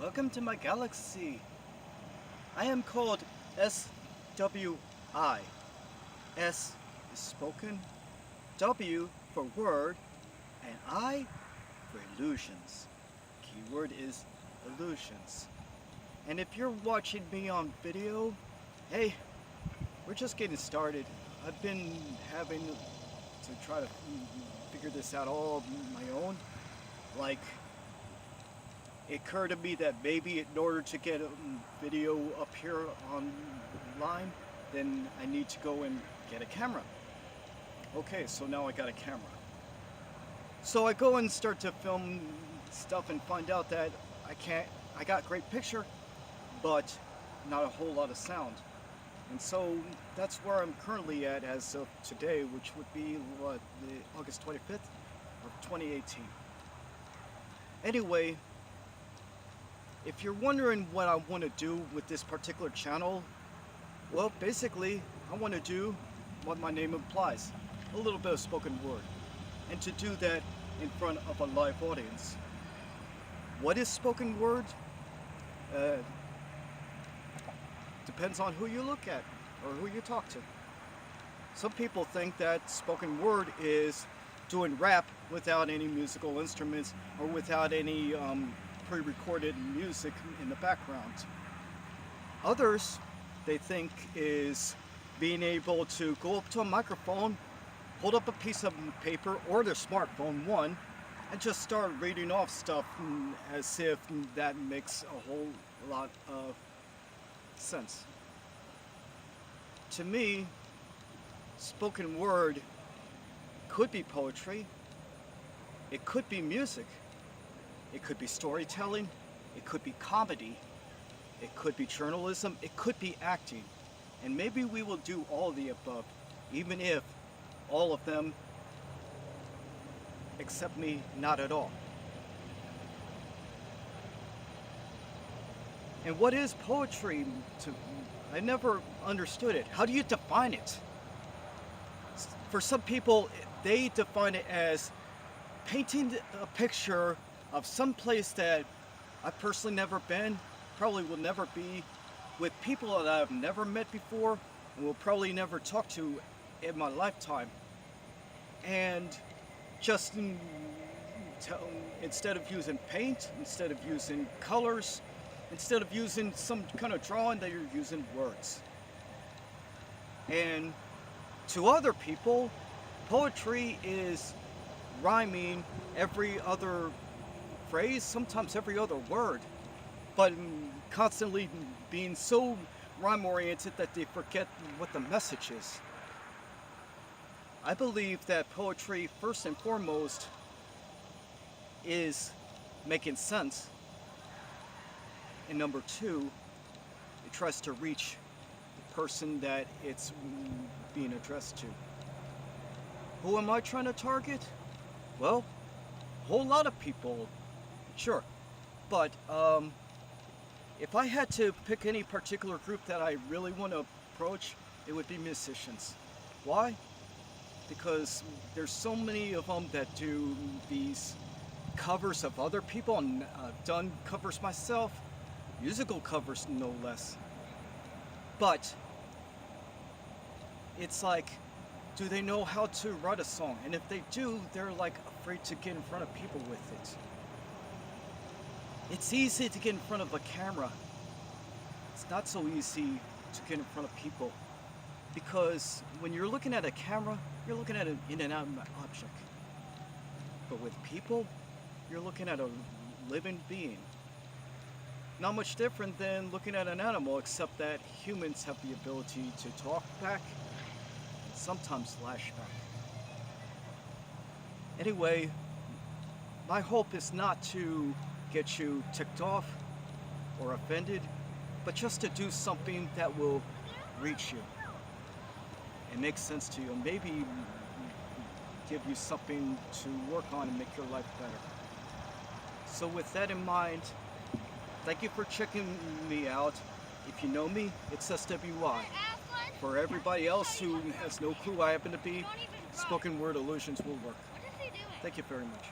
Welcome to my galaxy. I am called SWI. S is spoken, W for word, and I for illusions. Keyword is illusions. And if you're watching me on video, hey, we're just getting started. I've been having to try to figure this out all on my own. Like, it occurred to me that maybe in order to get a video up here online, then I need to go and get a camera. Okay, so now I got a camera. So I go and start to film stuff and find out that I got great picture, but not a whole lot of sound. And so that's where I'm currently at as of today, which would be what, the August 25th of 2018. Anyway, if you're wondering what I want to do with this particular channel, well, basically, I want to do what my name implies, a little bit of spoken word, and to do that in front of a live audience. What is spoken word? Depends on who you look at or who you talk to. Some people think that spoken word is doing rap without any musical instruments or without any pre-recorded music in the background. Others, they think, is being able to go up to a microphone, hold up a piece of paper or their smartphone, one, and just start reading off stuff as if that makes a whole lot of sense. To me, spoken word could be poetry, it could be music, it could be storytelling, it could be comedy, it could be journalism, it could be acting. And maybe we will do all of the above, even if all of them, except me, not at all. And what is poetry? I never understood it. How do you define it? For some people, they define it as painting a picture of some place that I've personally never been, probably will never be, with people that I've never met before and will probably never talk to in my lifetime. And just instead of using paint, instead of using colors, instead of using some kind of drawing, that you're using words. And to other people, poetry is rhyming every other phrase, sometimes every other word, but constantly being so rhyme-oriented that they forget what the message is. I believe that poetry, first and foremost, is making sense. And number two, it tries to reach the person that it's being addressed to. Who am I trying to target? Well, a whole lot of people, sure. But if I had to pick any particular group that I really want to approach, it would be musicians. Why? Because there's so many of them that do these covers of other people, and I've done covers myself, musical covers no less. But it's like, do they know how to write a song? And if they do, they're like afraid to get in front of people with it. It's easy to get in front of a camera. It's not so easy to get in front of people, because when you're looking at a camera, you're looking at an in and out object. But with people, you're looking at a living being. Not much different than looking at an animal, except that humans have the ability to talk back and sometimes lash back. Anyway, my hope is not to get you ticked off or offended, but just to do something that will reach you and make sense to you, and maybe give you something to work on and make your life better. So with that in mind, thank you for checking me out. If you know me, it's SWI. For everybody else who has no clue I happen to be, spoken word illusions will work. Thank you very much.